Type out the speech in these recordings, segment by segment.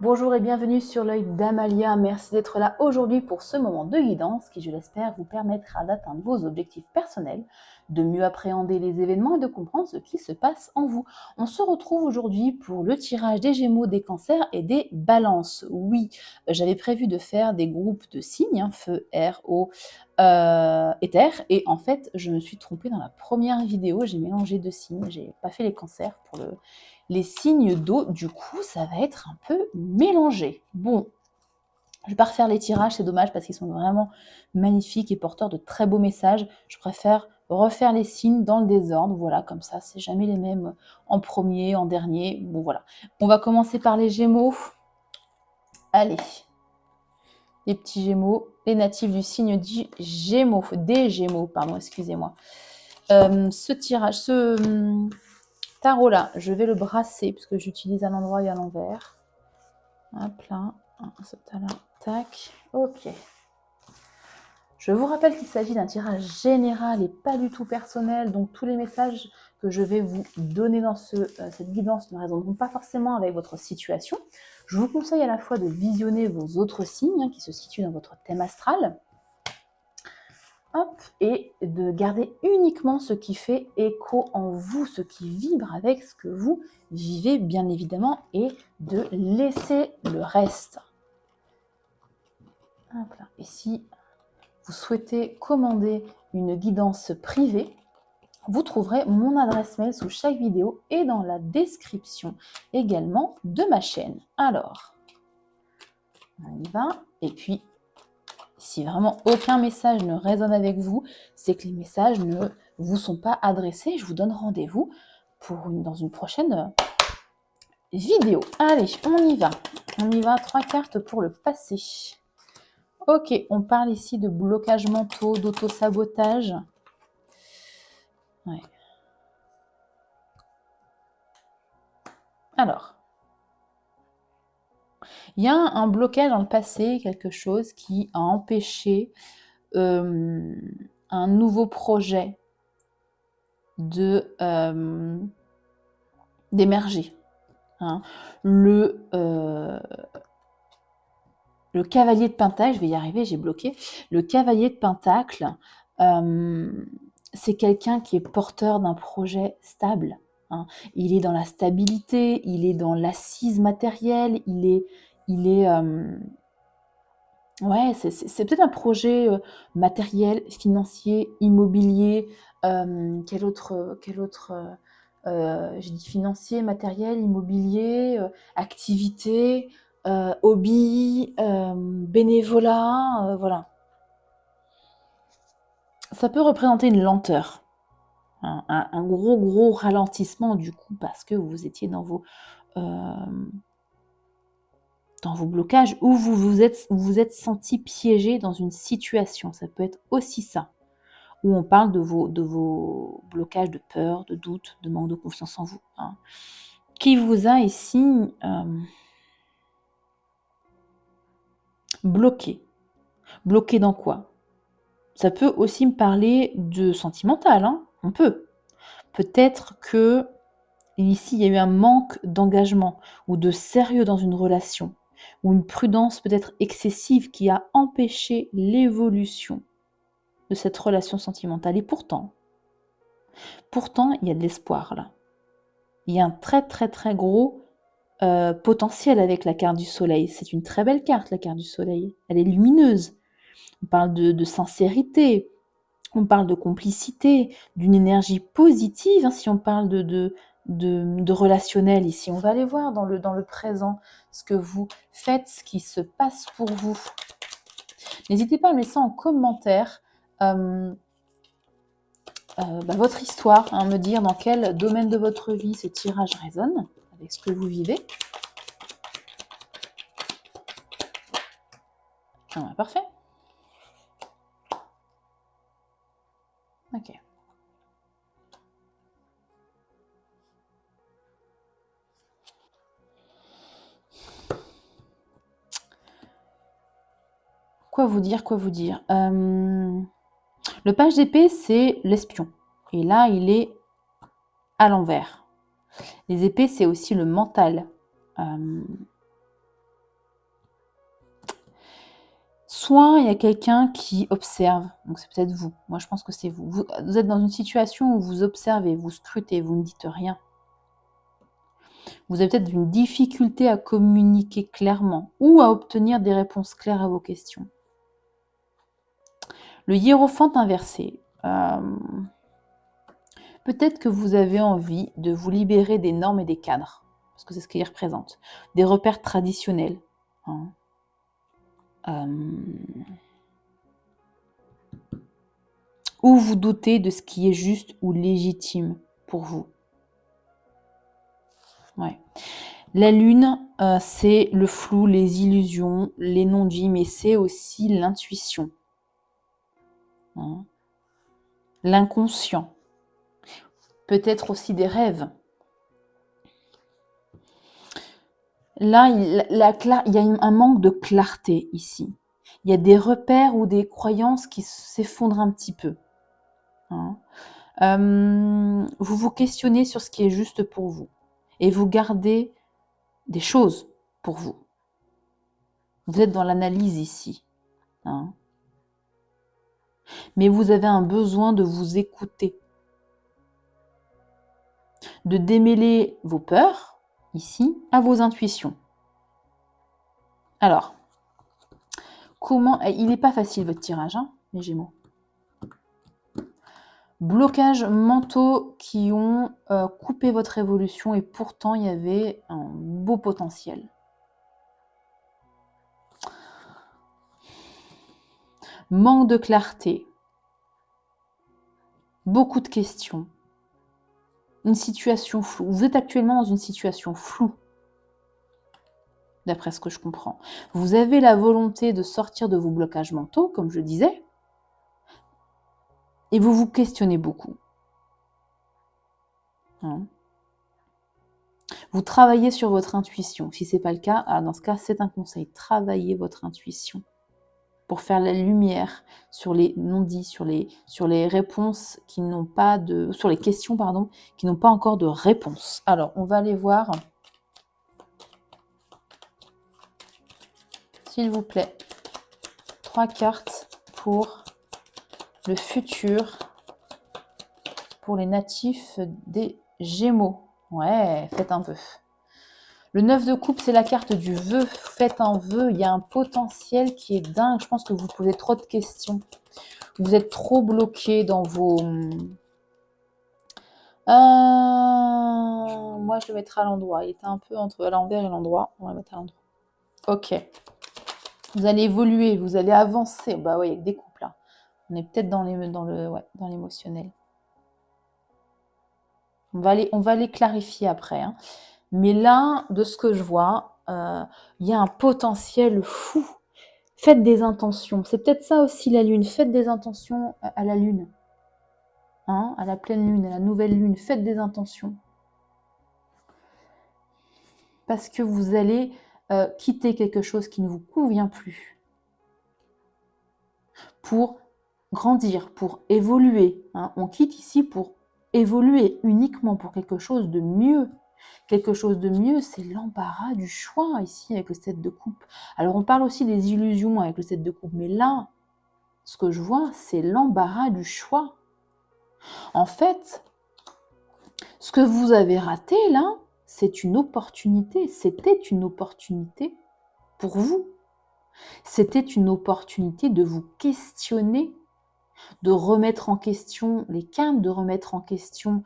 Bonjour et bienvenue sur l'œil d'Amalia. Merci d'être là aujourd'hui pour ce moment de guidance qui, je l'espère, vous permettra d'atteindre vos objectifs personnels, de mieux appréhender les événements et de comprendre ce qui se passe en vous. On se retrouve aujourd'hui pour le tirage des Gémeaux, des Cancers et des Balances. Oui, j'avais prévu de faire des groupes de signes, feu, air, eau, et terre, et en fait, je me suis trompée dans la première vidéo. J'ai mélangé deux signes, j'ai pas fait les cancers pour les signes d'eau, du coup, ça va être un peu mélangé. Bon, je vais pas refaire les tirages, c'est dommage parce qu'ils sont vraiment magnifiques et porteurs de très beaux messages. Je préfère refaire les signes dans le désordre, voilà, comme ça, c'est jamais les mêmes en premier, en dernier. Bon, voilà. On va commencer par les Gémeaux. Allez, les petits Gémeaux, les natifs du signe des Gémeaux, pardon, excusez-moi. Ce tarot-là, je vais le brasser parce que j'utilise à l'endroit et à l'envers. Hop là, tac, ok. Je vous rappelle qu'il s'agit d'un tirage général et pas du tout personnel, donc tous les messages que je vais vous donner dans cette guidance ne résonneront pas forcément avec votre situation. Je vous conseille à la fois de visionner vos autres signes qui se situent dans votre thème astral, et de garder uniquement ce qui fait écho en vous, ce qui vibre avec ce que vous vivez bien évidemment, et de laisser le reste. Hop là. Et si vous souhaitez commander une guidance privée, vous trouverez mon adresse mail sous chaque vidéo et dans la description également de ma chaîne. Alors, on y va. Et puis, si vraiment aucun message ne résonne avec vous, c'est que les messages ne vous sont pas adressés. Je vous donne rendez-vous dans une prochaine vidéo. Allez, on y va. On y va, 3 cartes pour le passé. Ok, on parle ici de blocage mentaux, d'auto-sabotage. Ouais. Alors, il y a un blocage dans le passé, quelque chose qui a empêché un nouveau projet d'émerger. Le cavalier de Pentacle, je vais y arriver, j'ai bloqué. Le cavalier de Pentacle, c'est quelqu'un qui est porteur d'un projet stable. Il est dans la stabilité, il est dans l'assise matérielle, ouais, c'est peut-être un projet matériel, financier, immobilier. Quel autre j'ai dit financier, matériel, immobilier, activité, hobby, bénévolat, voilà. Ça peut représenter une lenteur, un gros ralentissement du coup parce que vous étiez dans vos blocages ou vous vous êtes senti piégé dans une situation. Ça peut être aussi ça. Où on parle de vos blocages de peur, de doute, de manque de confiance en vous. Qui vous a ici bloqué. Bloqué dans quoi? Ça peut aussi me parler de sentimental, on peut. Peut-être que ici, il y a eu un manque d'engagement ou de sérieux dans une relation, ou une prudence peut-être excessive qui a empêché l'évolution de cette relation sentimentale. Et pourtant, il y a de l'espoir là. Il y a un très gros potentiel avec la carte du soleil. C'est une très belle carte, la carte du soleil. Elle est lumineuse. On parle de sincérité, on parle de complicité, d'une énergie positive, si on parle de relationnel ici. On va aller voir dans le présent ce que vous faites, ce qui se passe pour vous. N'hésitez pas à me laisser en commentaire votre histoire, me dire dans quel domaine de votre vie ce tirage résonne avec ce que vous vivez. Parfait. Ok. Quoi vous dire Le page d'épée, c'est l'espion. Et là, il est à l'envers. Les épées, c'est aussi le mental. Soit il y a quelqu'un qui observe, donc c'est peut-être vous. Moi, je pense que c'est vous. Vous êtes dans une situation où vous observez, vous scrutez, vous ne dites rien. Vous avez peut-être une difficulté à communiquer clairement ou à obtenir des réponses claires à vos questions. Le hiérophante inversé. Peut-être que vous avez envie de vous libérer des normes et des cadres, parce que c'est ce qu'il représente. Des repères traditionnels. Hein. Ou vous doutez de ce qui est juste ou légitime pour vous. Ouais. La lune, c'est le flou, les illusions, les non-dits, mais c'est aussi l'intuition. Hein. L'inconscient. Peut-être aussi des rêves. Là, il y a un manque de clarté ici. Il y a des repères ou des croyances qui s'effondrent un petit peu. Hein. Vous vous questionnez sur ce qui est juste pour vous. Et vous gardez des choses pour vous. Vous êtes dans l'analyse ici. Hein. Mais vous avez un besoin de vous écouter. De démêler vos peurs, ici, à vos intuitions. Alors, comment... Il n'est pas facile votre tirage, hein, les Gémeaux. Blocages mentaux qui ont coupé votre évolution et pourtant il y avait un beau potentiel. Manque de clarté. Beaucoup de questions. Une situation floue. Vous êtes actuellement dans une situation floue, d'après ce que je comprends. Vous avez la volonté de sortir de vos blocages mentaux, comme je disais, et vous vous questionnez beaucoup. Hein. Vous travaillez sur votre intuition. Si ce n'est pas le cas, dans ce cas, c'est un conseil. Travaillez votre intuition pour faire la lumière sur les non-dits, sur les réponses qui n'ont pas de... sur les questions, pardon, qui n'ont pas encore de réponse. Alors, on va aller voir, s'il vous plaît, 3 cartes pour le futur, pour les natifs des Gémeaux. Ouais, faites un vœu. Le 9 de coupe, c'est la carte du vœu. Faites un vœu. Il y a un potentiel qui est dingue. Je pense que vous posez trop de questions. Vous êtes trop bloqué dans vos... moi, je le mettrai à l'endroit. Il était un peu entre l'envers et l'endroit. On va le mettre à l'endroit. Ok. Vous allez évoluer. Vous allez avancer. Bah oui, avec des couples là. On est peut-être dans l'émotionnel. On va les clarifier après. Hein. Mais là, de ce que je vois, il y a un potentiel fou. Faites des intentions. C'est peut-être ça aussi la lune. Faites des intentions à la lune. Hein, à la pleine lune, à la nouvelle lune. Faites des intentions. Parce que vous allez quitter quelque chose qui ne vous convient plus. Pour grandir, pour évoluer. Hein. On quitte ici pour évoluer uniquement pour quelque chose de mieux. Quelque chose de mieux, c'est l'embarras du choix ici avec le 7 de coupe. Alors on parle aussi des illusions avec le 7 de coupe, mais là, ce que je vois, c'est l'embarras du choix. En fait, ce que vous avez raté là, c'est une opportunité. C'était une opportunité pour vous. C'était une opportunité de vous questionner, de remettre en question les cartes, de remettre en question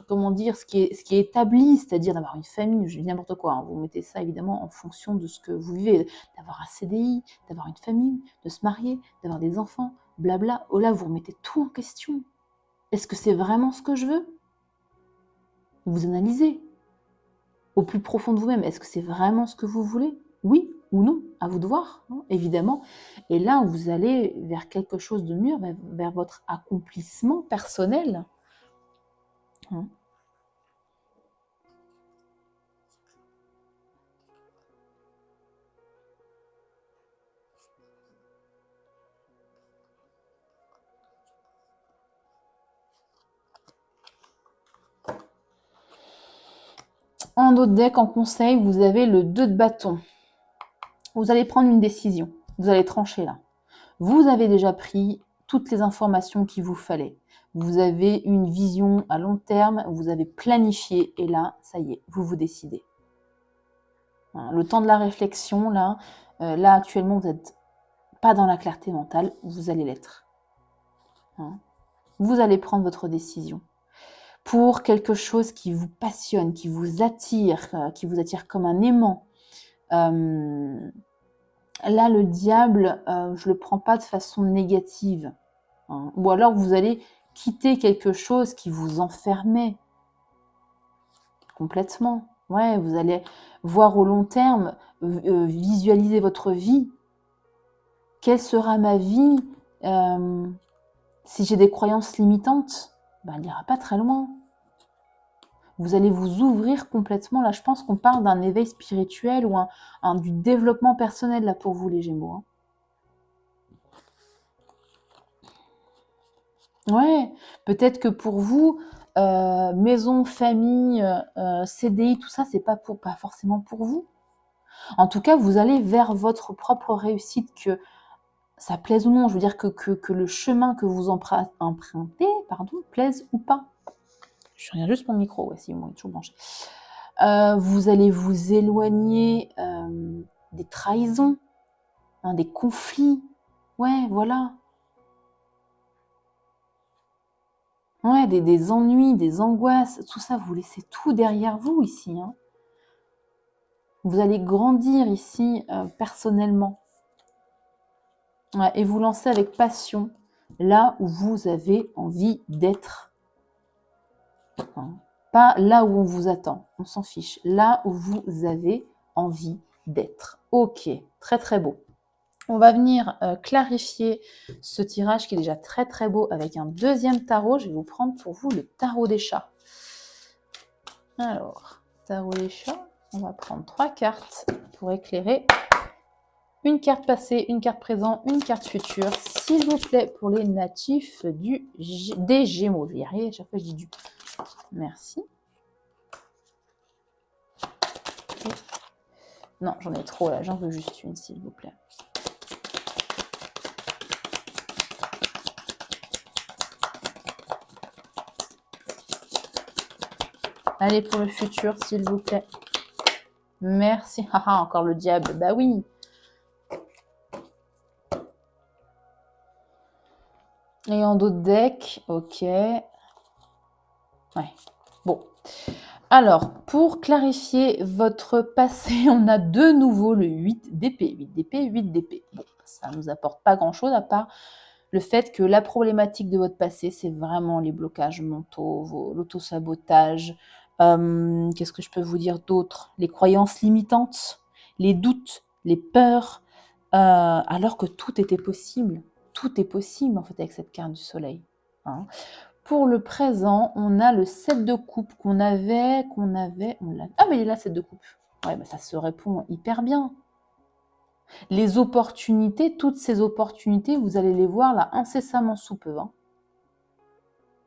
comment dire, ce qui est établi, c'est-à-dire d'avoir une famille, je dis n'importe quoi, hein, vous mettez ça évidemment en fonction de ce que vous vivez, d'avoir un CDI, d'avoir une famille, de se marier, d'avoir des enfants, blabla. Oh là, vous remettez tout en question. Est-ce que c'est vraiment ce que je veux? Vous analysez au plus profond de vous-même. Est-ce que c'est vraiment ce que vous voulez? Oui ou non? À vous de voir, hein, évidemment. Et là, vous allez vers quelque chose de mieux, vers votre accomplissement personnel. Hein. En autre deck, en conseil, vous avez le 2 de bâton. Vous allez prendre une décision. Vous allez trancher là. Vous avez déjà pris toutes les informations qu'il vous fallait. Vous avez une vision à long terme, vous avez planifié et là, ça y est, vous vous décidez. Le temps de la réflexion, là actuellement, vous n'êtes pas dans la clarté mentale, vous allez l'être. Vous allez prendre votre décision pour quelque chose qui vous passionne, qui vous attire comme un aimant. Là, le diable, je ne le prends pas de façon négative. Ou alors, vous allez quitter quelque chose qui vous enfermait complètement. Ouais, vous allez voir au long terme, visualiser votre vie. Quelle sera ma vie si j'ai des croyances limitantes? Elle n'ira pas très loin. Vous allez vous ouvrir complètement. Là, je pense qu'on parle d'un éveil spirituel ou du développement personnel là pour vous, les Gémeaux. Ouais, peut-être que pour vous, maison, famille, CDI, tout ça, c'est pas forcément pour vous. En tout cas, vous allez vers votre propre réussite, que ça plaise ou non. Je veux dire que le chemin que vous empruntez, plaise ou pas. Je regarde juste mon micro, ouais, si, bon, il est toujours branché. Vous allez vous éloigner des trahisons, des conflits. Ouais, voilà. Ouais, des ennuis, des angoisses, tout ça, vous laissez tout derrière vous ici. Vous allez grandir ici personnellement. Ouais, et vous lancer avec passion là où vous avez envie d'être. Pas là où on vous attend, on s'en fiche. Là où vous avez envie d'être. Ok, très très beau. On va venir clarifier ce tirage qui est déjà très très beau avec un deuxième tarot. Je vais vous prendre pour vous le tarot des chats. Alors, tarot des chats, on va prendre 3 cartes pour éclairer. Une carte passée, une carte présent, une carte future. S'il vous plaît, pour les natifs des Gémeaux. Je vais y arriver, à chaque fois je dis du. Merci. Non, j'en ai trop là, j'en veux juste une, s'il vous plaît. Allez, pour le futur, s'il vous plaît. Merci. Haha, encore le diable. Bah oui. Et en d'autres decks, ok. Ouais. Bon. Alors, pour clarifier votre passé, on a de nouveau le 8 d'épée. 8 d'épée, 8 d'épée. Bon, ça ne nous apporte pas grand-chose à part le fait que la problématique de votre passé, c'est vraiment les blocages mentaux, l'autosabotage. Qu'est-ce que je peux vous dire d'autre? Les croyances limitantes, les doutes, les peurs, alors que tout était possible. Tout est possible, en fait, avec cette carte du soleil. Pour le présent, on a le 7 de coupe qu'on avait. Ah, mais il est là, 7 de coupe. Ouais, ça se répond hyper bien. Les opportunités, toutes ces opportunités, vous allez les voir là incessamment sous peu.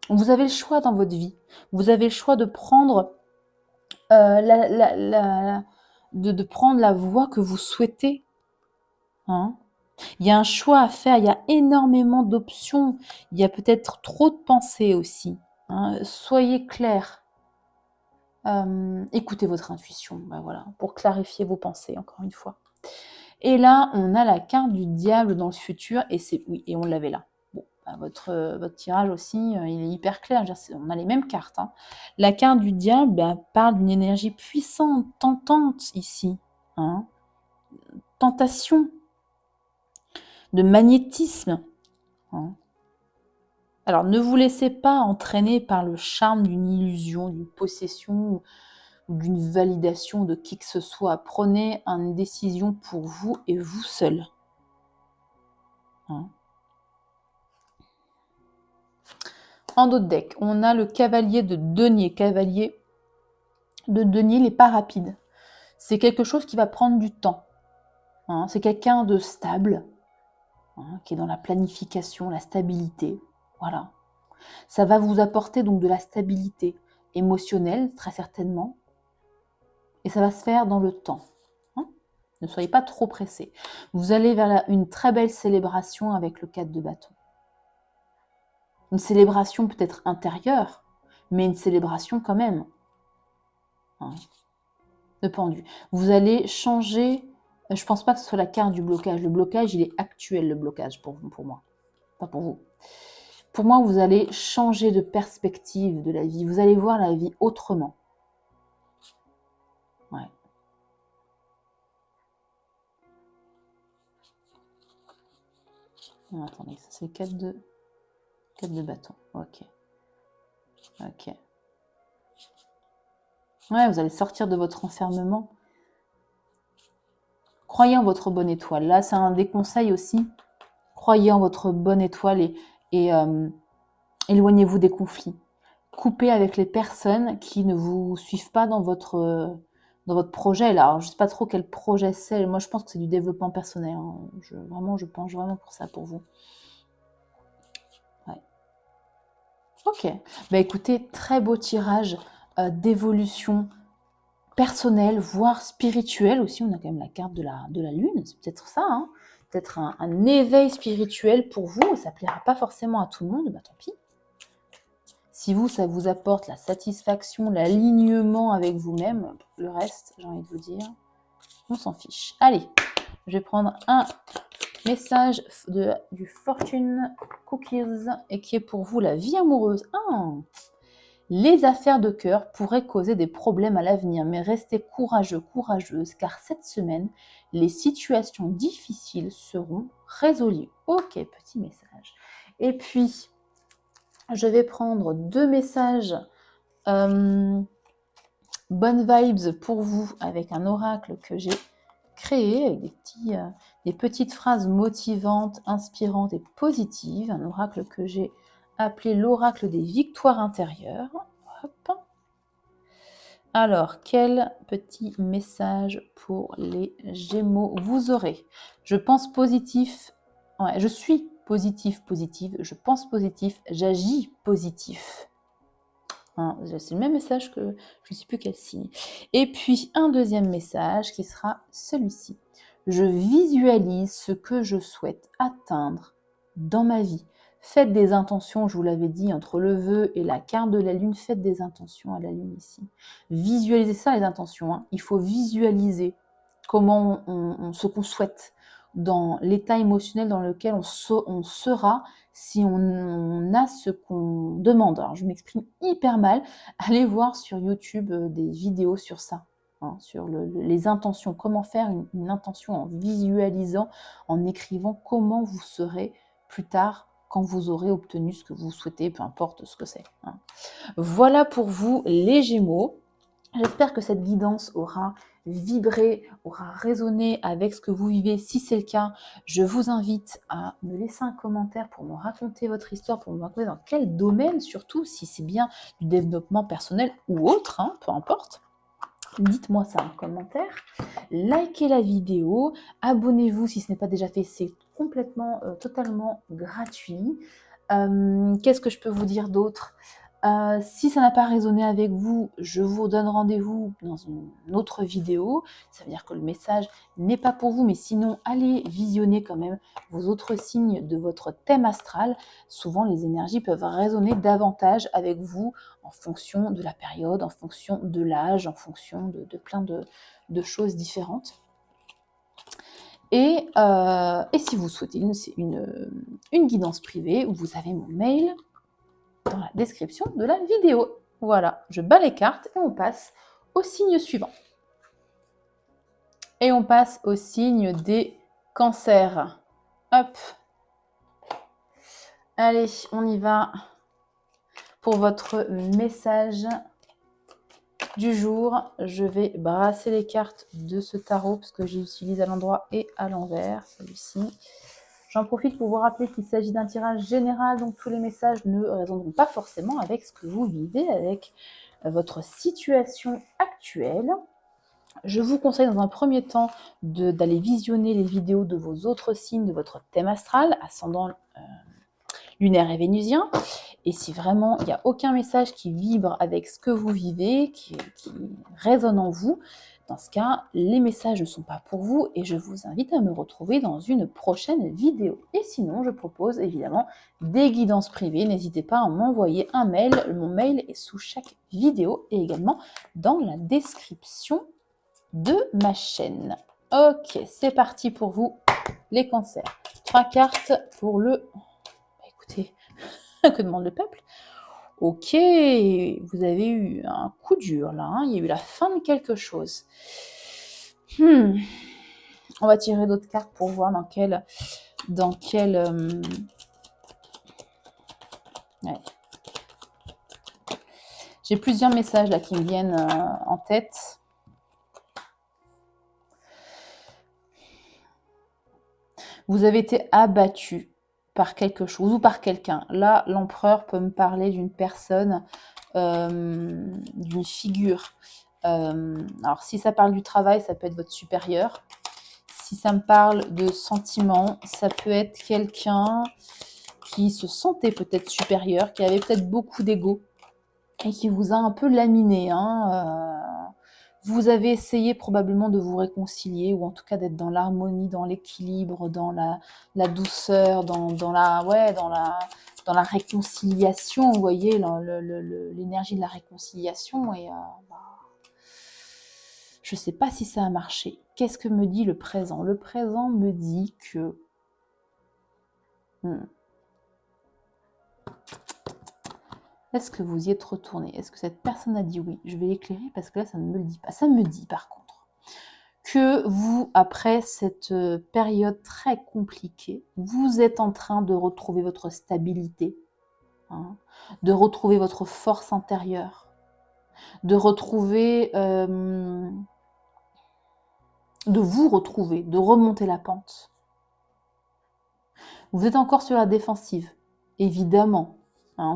Vous avez le choix dans votre vie. Vous avez le choix de prendre de prendre la voie que vous souhaitez. Il y a un choix à faire, il y a énormément d'options. Il y a peut-être trop de pensées aussi. Soyez clair. Écoutez votre intuition, voilà, pour clarifier vos pensées, encore une fois. Et là, on a la carte du diable dans le futur, et et on l'avait là. Bon, votre tirage aussi, il est hyper clair, on a les mêmes cartes. La carte du diable parle d'une énergie puissante, tentante ici. Tentation, de magnétisme. Alors, ne vous laissez pas entraîner par le charme d'une illusion, d'une possession ou d'une validation de qui que ce soit. Prenez une décision pour vous et vous seul. En d'autres decks, on a le cavalier de denier. Cavalier de denier, il n'est pas rapide. C'est quelque chose qui va prendre du temps. C'est quelqu'un de stable, qui est dans la planification, la stabilité. Voilà. Ça va vous apporter donc de la stabilité émotionnelle, très certainement. Et ça va se faire dans le temps. Ne soyez pas trop pressé. Vous allez vers une très belle célébration avec le 4 de bâton. Une célébration peut-être intérieure, mais une célébration quand même. Hein. Le pendu. Vous allez changer. Je ne pense pas que ce soit la carte du blocage. Le blocage, il est actuel, le blocage, pour moi. Pas pour vous. Pour moi, vous allez changer de perspective de la vie. Vous allez voir la vie autrement. Ouais. Non, attendez, ça c'est 4 de bâton. Ok. Ok. Ouais, vous allez sortir de votre enfermement. Croyez en votre bonne étoile. Là, c'est un des conseils aussi. Croyez en votre bonne étoile et éloignez-vous des conflits. Coupez avec les personnes qui ne vous suivent pas dans votre projet. Là. Alors, je ne sais pas trop quel projet c'est. Moi, je pense que c'est du développement personnel. Hein. Je penche vraiment pour ça, pour vous. Ouais. Ok. Bah, écoutez, très beau tirage d'évolution personnelle, voire spirituelle aussi. On a quand même la carte de la lune. C'est peut-être ça, hein. Peut-être un éveil spirituel pour vous. Ça ne plaira pas forcément à tout le monde. Bah, tant pis. Si vous, ça vous apporte la satisfaction, l'alignement avec vous-même, le reste, j'ai envie de vous dire, on s'en fiche. Allez, je vais prendre un message du Fortune Cookies et qui est pour vous la vie amoureuse. Les affaires de cœur pourraient causer des problèmes à l'avenir, mais restez courageux, courageuse, car cette semaine, les situations difficiles seront résolues. Ok, petit message. Et puis, je vais prendre 2 messages bonnes vibes pour vous avec un oracle que j'ai créé avec des petites phrases motivantes, inspirantes et positives. Un oracle que j'ai appelé l'oracle des victoires intérieures. Hop. Alors, quel petit message pour les Gémeaux vous aurez? Je pense positif. Ouais, je suis positive. Je pense positif. J'agis positif. Hein, c'est le même message que je ne sais plus quel signe. Et puis, un deuxième message qui sera celui-ci. Je visualise ce que je souhaite atteindre dans ma vie. Faites des intentions, je vous l'avais dit, entre le vœu et la carte de la lune, faites des intentions à la lune ici. Visualisez ça, les intentions. Hein. Il faut visualiser comment ce qu'on souhaite dans l'état émotionnel dans lequel on sera si on a ce qu'on demande. Alors, je m'exprime hyper mal. Allez voir sur YouTube des vidéos sur ça. Hein, sur les intentions, comment faire une intention en visualisant, en écrivant comment vous serez plus tard quand vous aurez obtenu ce que vous souhaitez, peu importe ce que c'est. Hein. Voilà pour vous les Gémeaux. J'espère que cette guidance aura vibré, aura résonné avec ce que vous vivez. Si c'est le cas, je vous invite à me laisser un commentaire pour me raconter votre histoire, pour me raconter dans quel domaine surtout, si c'est bien du développement personnel ou autre, hein, peu importe. Dites-moi ça en commentaire, likez la vidéo, abonnez-vous si ce n'est pas déjà fait, c'est complètement, totalement gratuit. Qu'est-ce que je peux vous dire d'autre ? Si ça n'a pas résonné avec vous, je vous donne rendez-vous dans une autre vidéo. Ça veut dire que le message n'est pas pour vous, mais sinon, allez visionner quand même vos autres signes de votre thème astral. Souvent, les énergies peuvent résonner davantage avec vous en fonction de la période, en fonction de l'âge, en fonction de plein de choses différentes. Et si vous souhaitez une guidance privée, vous avez mon mail dans la description de la vidéo. Voilà, je bats les cartes et on passe au signe suivant. Et on passe au signe des cancers. Hop. Allez, on y va pour votre message du jour. Je vais brasser les cartes de ce tarot parce que j'utilise à l'endroit et à l'envers, celui-ci. J'en profite pour vous rappeler qu'il s'agit d'un tirage général, donc tous les messages ne résonneront pas forcément avec ce que vous vivez, avec votre situation actuelle. Je vous conseille dans un premier temps d'aller visionner les vidéos de vos autres signes de votre thème astral, ascendant lunaire et vénusien. Et si vraiment il n'y a aucun message qui vibre avec ce que vous vivez, qui résonne en vous, Dans ce cas, les messages ne sont pas pour vous et je vous invite à me retrouver dans une prochaine vidéo. Et sinon, je propose évidemment des guidances privées. N'hésitez pas à m'envoyer un mail. Mon mail est sous chaque vidéo et également dans la description de ma chaîne. Ok, c'est parti pour vous, les cancers. 3 cartes pour le... Écoutez, que demande le peuple? Ok, vous avez eu un coup dur là, hein. Il y a eu la fin de quelque chose. On va tirer d'autres cartes pour voir dans quel ouais. J'ai plusieurs messages là qui me viennent en tête. Vous avez été abattu par quelque chose ou par quelqu'un. Là, l'empereur peut me parler d'une personne, d'une figure. Alors, si ça parle du travail, ça peut être votre supérieur. Si ça me parle de sentiments, ça peut être quelqu'un qui se sentait peut-être supérieur, qui avait peut-être beaucoup d'ego et qui vous a un peu laminé. Vous avez essayé probablement de vous réconcilier ou en tout cas d'être dans l'harmonie, dans l'équilibre, dans la douceur, dans la réconciliation, vous voyez, l'énergie de la réconciliation. Et je ne sais pas si ça a marché. Qu'est-ce que me dit le présent? Le présent me dit que... Est-ce que vous y êtes retourné? Est-ce que cette personne a dit oui? Je vais l'éclairer parce que là, ça ne me le dit pas. Ça me dit par contre que vous, après cette période très compliquée, vous êtes en train de retrouver votre stabilité, de retrouver votre force intérieure, de retrouver, de vous retrouver, de remonter la pente. Vous êtes encore sur la défensive, évidemment.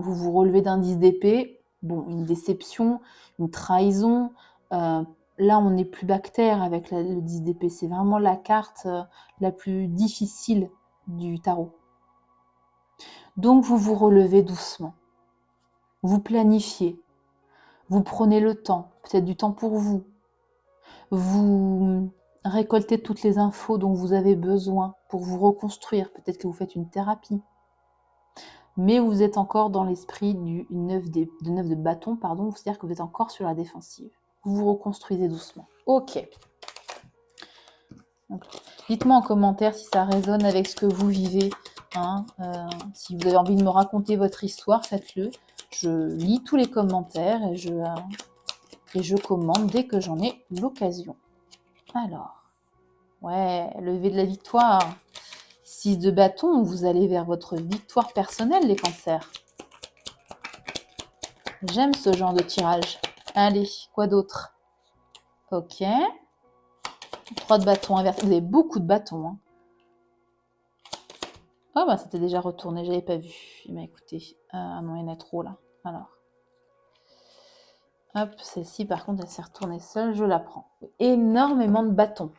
Vous vous relevez d'un 10 d'épée, bon, une déception, une trahison. Là, on n'est plus bactère avec le 10 d'épée. C'est vraiment la carte la plus difficile du tarot. Donc, vous vous relevez doucement. Vous planifiez. Vous prenez le temps, peut-être du temps pour vous. Vous récoltez toutes les infos dont vous avez besoin pour vous reconstruire. Peut-être que vous faites une thérapie. Mais vous êtes encore dans l'esprit du 9 de bâton, pardon, c'est-à-dire que vous êtes encore sur la défensive. Vous vous reconstruisez doucement. Ok. Dites-moi en commentaire si ça résonne avec ce que vous vivez. Si vous avez envie de me raconter votre histoire, faites-le. Je lis tous les commentaires et je commente dès que j'en ai l'occasion. Alors, ouais, lever de la victoire. 6 de bâton, vous allez vers votre victoire personnelle, les cancers. J'aime ce genre de tirage. Allez, quoi d'autre? Ok. 3 de bâton inversé. Vous avez beaucoup de bâtons. Ah bah c'était déjà retourné, j'avais pas vu. Mais écoutez, ah non, il y en a trop là. Alors. Hop, celle-ci par contre, elle s'est retournée seule, je la prends. Énormément de bâtons.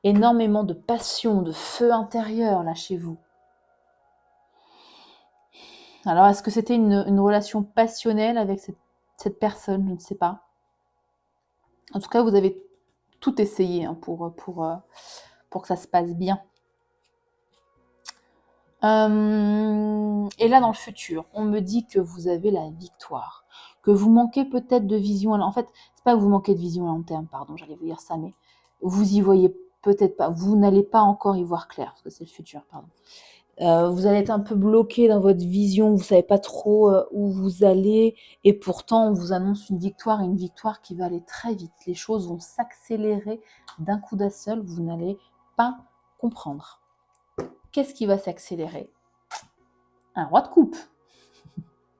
Énormément de passion, de feu intérieur là chez vous. Alors, est-ce que c'était une relation passionnelle avec cette personne? Je ne sais pas. En tout cas, vous avez tout essayé pour que ça se passe bien. Et là, dans le futur, on me dit que vous avez la victoire, que vous manquez peut-être de vision. En fait, c'est pas que vous manquez de vision à long terme, pardon, j'allais vous dire ça, mais vous y voyez peut-être pas. Vous n'allez pas encore y voir clair, parce que c'est le futur, pardon. Vous allez être un peu bloqué dans votre vision, vous ne savez pas trop où vous allez, et pourtant on vous annonce une victoire qui va aller très vite. Les choses vont s'accélérer d'un coup d'un seul, vous n'allez pas comprendre. Qu'est-ce qui va s'accélérer? Un roi de coupe.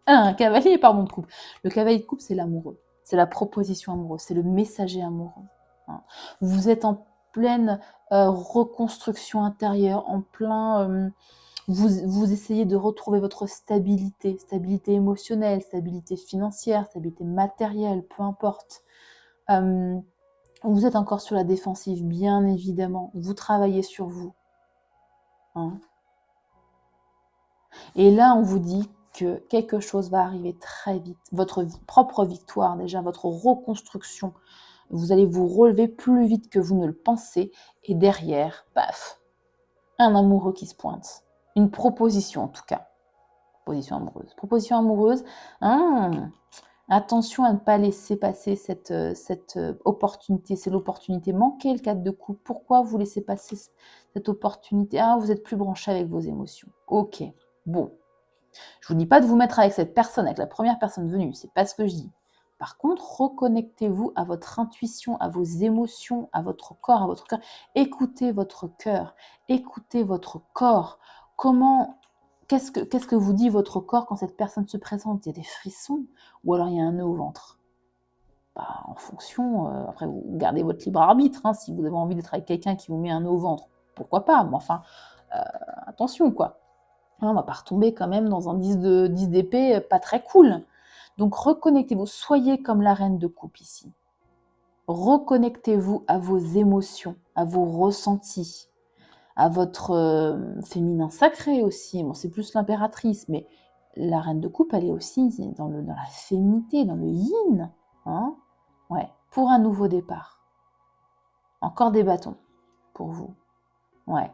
Un cavalier, pardon, de coupe. Le cavalier de coupe, c'est l'amoureux. C'est la proposition amoureuse, c'est le messager amoureux. Vous êtes en pleine reconstruction intérieure, en plein... Vous essayez de retrouver votre stabilité émotionnelle, stabilité financière, stabilité matérielle, peu importe. Vous êtes encore sur la défensive, bien évidemment. Vous travaillez sur vous. Et là, on vous dit que quelque chose va arriver très vite. Votre propre victoire, déjà, votre reconstruction vous allez vous relever plus vite que vous ne le pensez, et derrière, paf, un amoureux qui se pointe. Une proposition en tout cas. Proposition amoureuse. Proposition amoureuse, attention à ne pas laisser passer cette opportunité. C'est l'opportunité manquée, le 4 de coupe. Pourquoi vous laissez passer cette opportunité? Vous êtes plus branché avec vos émotions. Ok, bon. Je vous dis pas de vous mettre avec cette personne, avec la première personne venue. C'est pas ce que je dis. Par contre, reconnectez-vous à votre intuition, à vos émotions, à votre corps, à votre cœur. Écoutez votre cœur, écoutez votre corps. Qu'est-ce que vous dit votre corps quand cette personne se présente? Il y a des frissons ou alors il y a un nœud au ventre? En fonction, après vous gardez votre libre arbitre, si vous avez envie d'être avec quelqu'un qui vous met un nœud au ventre, pourquoi pas, mais enfin, attention quoi. On va pas retomber quand même dans un 10 d'épée pas très cool. Donc reconnectez-vous, soyez comme la reine de coupe ici. Reconnectez-vous à vos émotions, à vos ressentis, à votre féminin sacré aussi. Bon, c'est plus l'impératrice, mais la reine de coupe, elle est aussi dans la féminité, dans le yin. Ouais, pour un nouveau départ. Encore des bâtons pour vous. Ouais.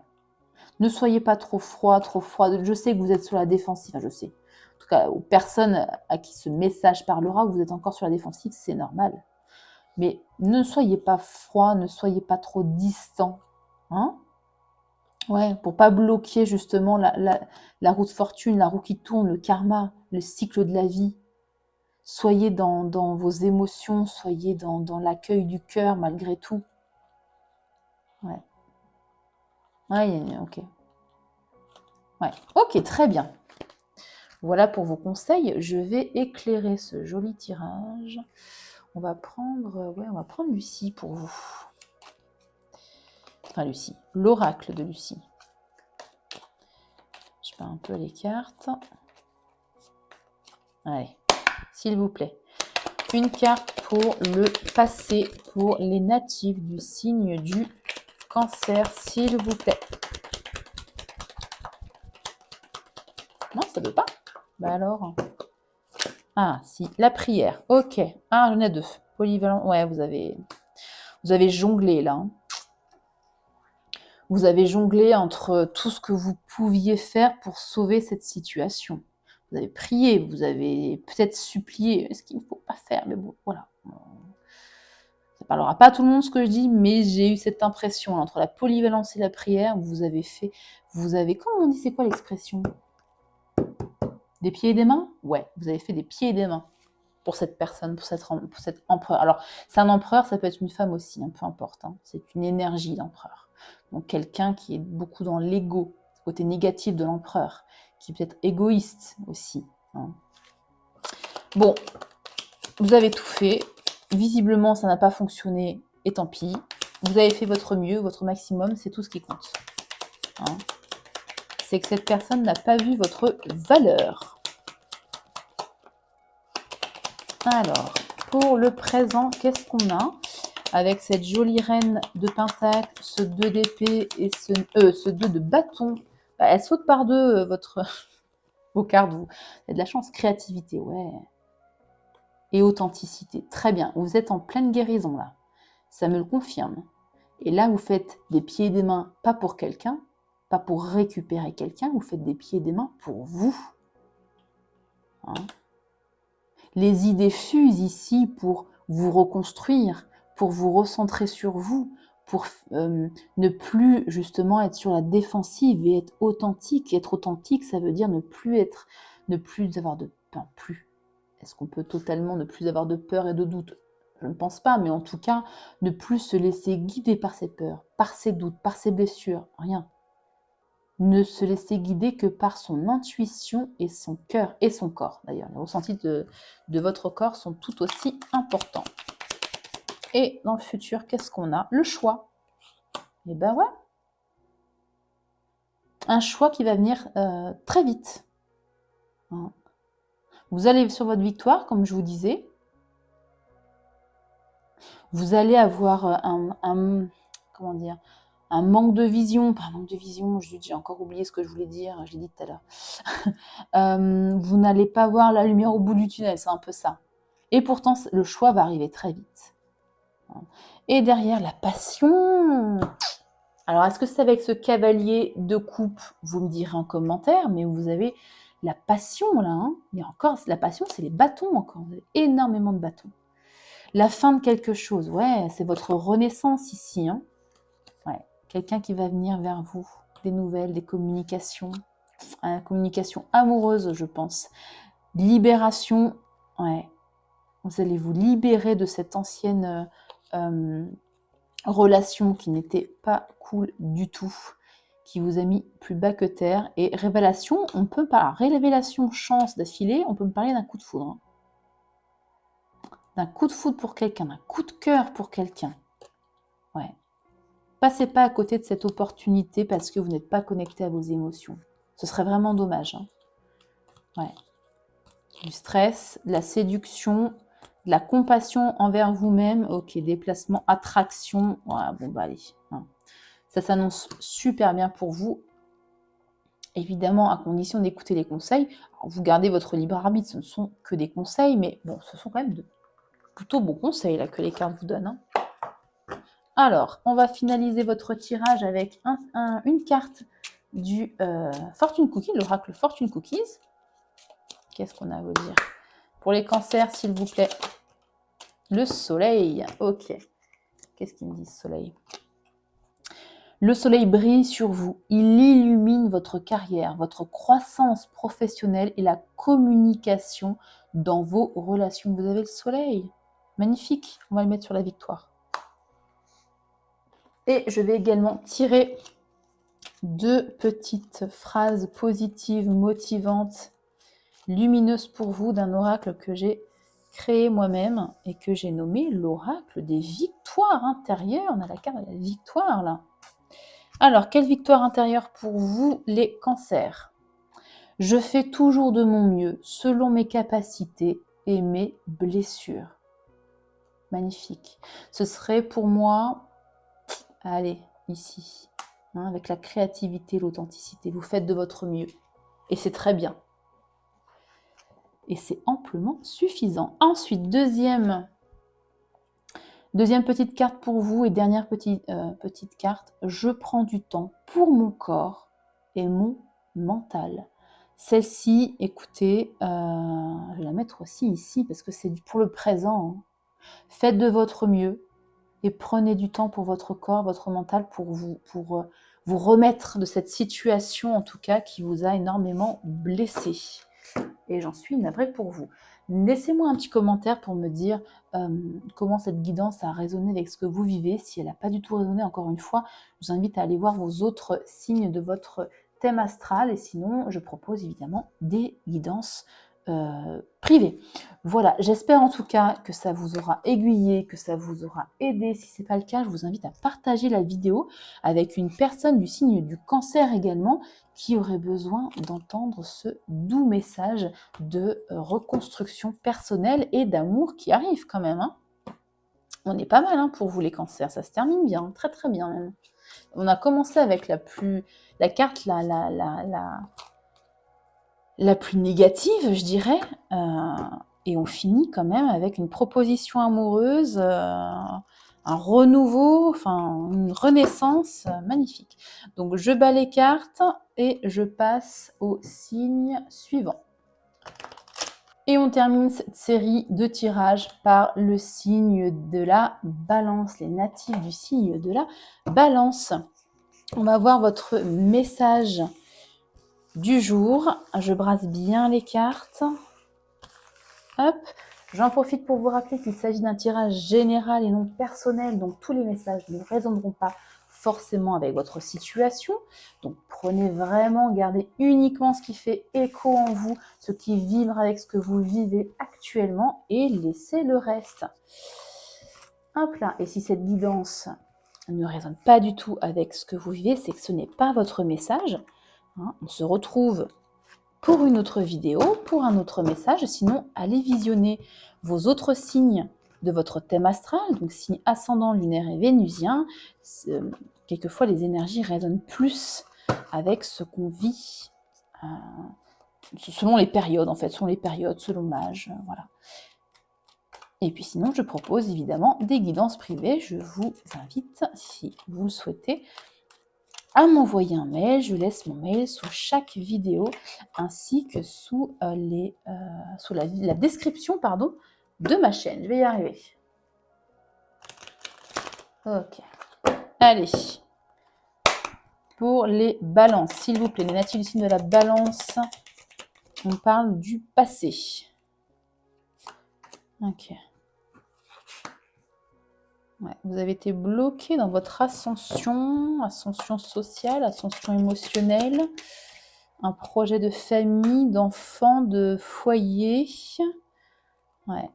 Ne soyez pas trop froid, trop froide. Je sais que vous êtes sur la défensive. Enfin, je sais. En tout cas, aux personnes à qui ce message parlera, vous êtes encore sur la défensive, c'est normal. Mais ne soyez pas froid, ne soyez pas trop distant. Ouais, pour pas bloquer justement la roue de fortune, la roue qui tourne, le karma, le cycle de la vie. Soyez dans vos émotions, soyez dans l'accueil du cœur malgré tout. Ouais. Ouais, ok. Ouais, ok, très bien. Voilà pour vos conseils. Je vais éclairer ce joli tirage. On va prendre Lucie pour vous. Enfin, Lucie, l'oracle de Lucie. Je mets un peu les cartes. Allez, s'il vous plaît. Une carte pour le passé, pour les natifs du signe du Cancer, s'il vous plaît. Non, ça ne veut pas. Bah alors. Ah, si, la prière. Ok. J'en ai deux. Polyvalent. Ouais, vous avez jonglé là. Vous avez jonglé entre tout ce que vous pouviez faire pour sauver cette situation. Vous avez prié, vous avez peut-être supplié, ce qu'il ne faut pas faire, mais bon, voilà. Ça ne parlera pas à tout le monde ce que je dis, mais j'ai eu cette impression, entre la polyvalence et la prière, vous avez, comment on dit, c'est quoi l'expression? Des pieds et des mains? Ouais, vous avez fait des pieds et des mains pour cette personne, pour cet empereur. Alors, c'est un empereur, ça peut être une femme aussi, peu importe. C'est une énergie d'empereur. Donc, quelqu'un qui est beaucoup dans l'ego, côté négatif de l'empereur, qui est peut-être égoïste aussi. Bon, vous avez tout fait. Visiblement, ça n'a pas fonctionné, et tant pis. Vous avez fait votre mieux, votre maximum, c'est tout ce qui compte. C'est que cette personne n'a pas vu votre valeur. Alors, pour le présent, qu'est-ce qu'on a? Avec cette jolie reine de pentacle, ce 2 d'épée et ce 2 de bâton. Elle saute par deux vos cartes. Vous avez de la chance. Créativité, ouais. Et authenticité. Très bien. Vous êtes en pleine guérison, là. Ça me le confirme. Et là, vous faites des pieds et des mains, pas pour quelqu'un, pas pour récupérer quelqu'un, vous faites des pieds et des mains pour vous. Les idées fusent ici pour vous reconstruire, pour vous recentrer sur vous, pour ne plus justement être sur la défensive et être authentique. Être authentique, ça veut dire ne plus avoir de peur. Est-ce qu'on peut totalement ne plus avoir de peur et de doute? Je ne pense pas, mais en tout cas, ne plus se laisser guider par ses peurs, par ses doutes, par ses blessures, rien. Ne se laisser guider que par son intuition et son cœur et son corps. D'ailleurs, les ressentis de votre corps sont tout aussi importants. Et dans le futur, qu'est-ce qu'on a? Le choix. Et ben ouais. Un choix qui va venir très vite. Vous allez sur votre victoire, comme je vous disais. Vous allez avoir un manque de vision, pas un manque de vision, j'ai encore oublié ce que je voulais dire, je l'ai dit tout à l'heure. Vous n'allez pas voir la lumière au bout du tunnel, c'est un peu ça. Et pourtant, le choix va arriver très vite. Et derrière, la passion. Alors, est-ce que c'est avec ce cavalier de coupe? Vous me direz en commentaire, mais vous avez la passion là. Hein. Il y a encore, la passion, c'est les bâtons encore. Vous avez énormément de bâtons. La fin de quelque chose, ouais, c'est votre renaissance ici. Hein. Ouais. Quelqu'un qui va venir vers vous, des nouvelles, des communications, communication amoureuse, je pense. Libération, ouais. Vous allez vous libérer de cette ancienne relation qui n'était pas cool du tout, qui vous a mis plus bas que terre. Et révélation, on peut pas, révélation, chance d'affilée, on peut me parler d'un coup de foudre. Hein. D'un coup de foudre pour quelqu'un, d'un coup de cœur pour quelqu'un. Ouais. Passez pas à côté de cette opportunité parce que vous n'êtes pas connecté à vos émotions. Ce serait vraiment dommage. Hein. Ouais. Du stress, de la séduction, de la compassion envers vous-même. Ok, déplacement, attraction. Ouais, bon, bah allez. Hein. Ça s'annonce super bien pour vous. Évidemment, à condition d'écouter les conseils. Alors, vous gardez votre libre arbitre, ce ne sont que des conseils, mais bon, ce sont quand même de plutôt bons conseils là, que les cartes vous donnent. Hein. Alors, on va finaliser votre tirage avec une carte du Fortune Cookie, l'oracle Fortune Cookies. Qu'est-ce qu'on a à vous dire? Pour les cancers, s'il vous plaît. Le soleil. Ok. Qu'est-ce qu'il me dit, ce soleil? Le soleil brille sur vous. Il illumine votre carrière, votre croissance professionnelle et la communication dans vos relations. Vous avez le soleil. Magnifique. On va le mettre sur la victoire. Et je vais également tirer 2 petites phrases positives, motivantes, lumineuses pour vous d'un oracle que j'ai créé moi-même et que j'ai nommé l'oracle des victoires intérieures. On a la carte de la victoire là. Alors, quelle victoire intérieure pour vous, les cancers? Je fais toujours de mon mieux, selon mes capacités et mes blessures. Magnifique. Ce serait pour moi, allez, ici, hein, avec la créativité, l'authenticité. Vous faites de votre mieux. Et c'est très bien. Et c'est amplement suffisant. Ensuite, deuxième petite carte pour vous et dernière petite carte. Je prends du temps pour mon corps et mon mental. Celle-ci, écoutez, je vais la mettre aussi ici parce que c'est pour le présent. Hein. Faites de votre mieux et prenez du temps pour votre corps, votre mental, pour vous remettre de cette situation, en tout cas, qui vous a énormément blessé. Et j'en suis navrée pour vous. Laissez-moi un petit commentaire pour me dire comment cette guidance a résonné avec ce que vous vivez. Si elle n'a pas du tout résonné, encore une fois, je vous invite à aller voir vos autres signes de votre thème astral. Et sinon, je propose évidemment des guidances privées. Voilà, j'espère en tout cas que ça vous aura aiguillé, que ça vous aura aidé. Si ce n'est pas le cas, je vous invite à partager la vidéo avec une personne du signe du cancer également qui aurait besoin d'entendre ce doux message de reconstruction personnelle et d'amour qui arrive quand même. Hein. On est pas mal hein, pour vous les cancers, ça se termine bien, très très bien même. On a commencé avec la carte la plus négative, je dirais, et on finit quand même avec une proposition amoureuse, un renouveau, enfin une renaissance magnifique. Donc je bats les cartes et je passe au signe suivant. Et on termine cette série de tirages par le signe de la balance, les natifs du signe de la balance. On va voir votre message du jour. Je brasse bien les cartes. Hop. J'en profite pour vous rappeler qu'il s'agit d'un tirage général et non personnel, donc tous les messages ne résonneront pas forcément avec votre situation. Donc prenez vraiment, gardez uniquement ce qui fait écho en vous, ce qui vibre avec ce que vous vivez actuellement et laissez le reste. Hop là. Et si cette guidance ne résonne pas du tout avec ce que vous vivez, c'est que ce n'est pas votre message. Hein, on se retrouve pour une autre vidéo, pour un autre message. Sinon, allez visionner vos autres signes de votre thème astral, donc signe ascendant, lunaire et vénusien. Quelquefois, les énergies résonnent plus avec ce qu'on vit, selon les périodes, en fait, selon les périodes, selon l'âge, voilà. Et puis sinon, je propose évidemment des guidances privées. Je vous invite, si vous le souhaitez, à m'envoyer un mail. Je laisse mon mail sous chaque vidéo ainsi que sous la description de ma chaîne. Je vais y arriver. Ok. Allez. Pour les balances, s'il vous plaît, les natifs du signe de la balance, on parle du passé. Ok. Ouais, vous avez été bloqué dans votre ascension sociale, ascension émotionnelle, un projet de famille, d'enfant, de foyer. Ouais.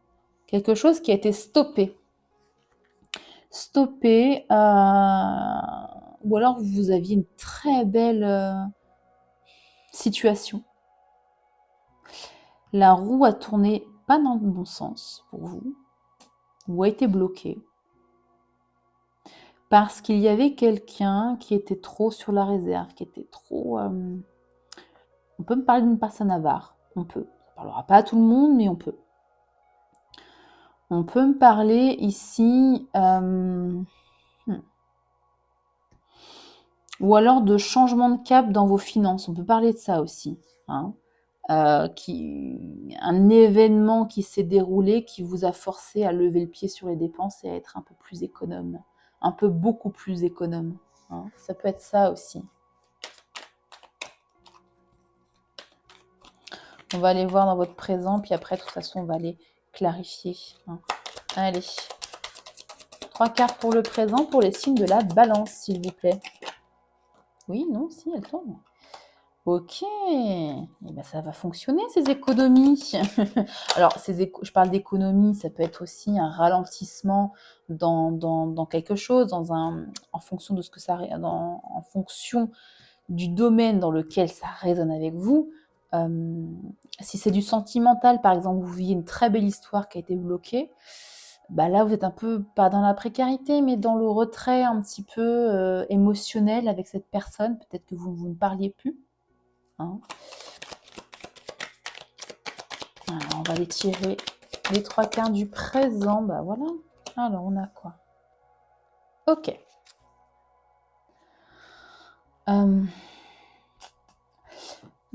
Quelque chose qui a été stoppé. Stoppé, ou alors vous aviez une très belle situation. La roue a tourné pas dans le bon sens pour vous, ou a été bloquée. Parce qu'il y avait quelqu'un qui était trop sur la réserve, qui était trop... On peut me parler d'une personne avare, on peut. Ça ne parlera pas à tout le monde, mais on peut. On peut me parler ici... Ou alors de changement de cap dans vos finances, on peut parler de ça aussi. Hein. Un événement qui s'est déroulé qui vous a forcé à lever le pied sur les dépenses et à être un peu plus économe. Un peu beaucoup plus économe. Hein. Ça peut être ça aussi. On va aller voir dans votre présent, puis après, de toute façon, on va aller clarifier. Hein. Allez. 3 cartes pour le présent, pour les signes de la balance, s'il vous plaît. Oui, non, si, elle tourne. Ok, eh ben, ça va fonctionner ces économies. Alors, je parle d'économie, ça peut être aussi un ralentissement dans quelque chose, en fonction de ce que ça, en fonction du domaine dans lequel ça résonne avec vous. Si c'est du sentimental, par exemple, vous vivez une très belle histoire qui a été bloquée, bah là, vous êtes un peu, pas dans la précarité, mais dans le retrait un petit peu émotionnel avec cette personne. Peut-être que vous ne parliez plus. Hein. Alors, on va les tirer les 3 cartes du présent. Bah voilà. Alors, on a quoi? Ok. Il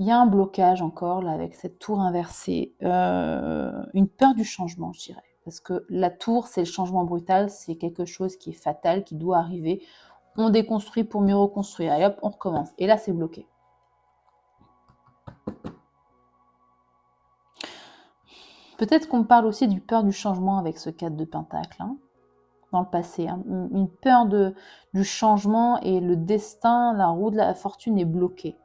y a un blocage encore là avec cette tour inversée. Une peur du changement, je dirais. Parce que la tour, c'est le changement brutal, c'est quelque chose qui est fatal, qui doit arriver. On déconstruit pour mieux reconstruire. Et hop, on recommence. Et là, c'est bloqué. Peut-être qu'on parle aussi du peur du changement avec ce 4 de pentacle, hein, dans le passé. Hein. Une peur du changement et le destin, la roue de la fortune est bloquée.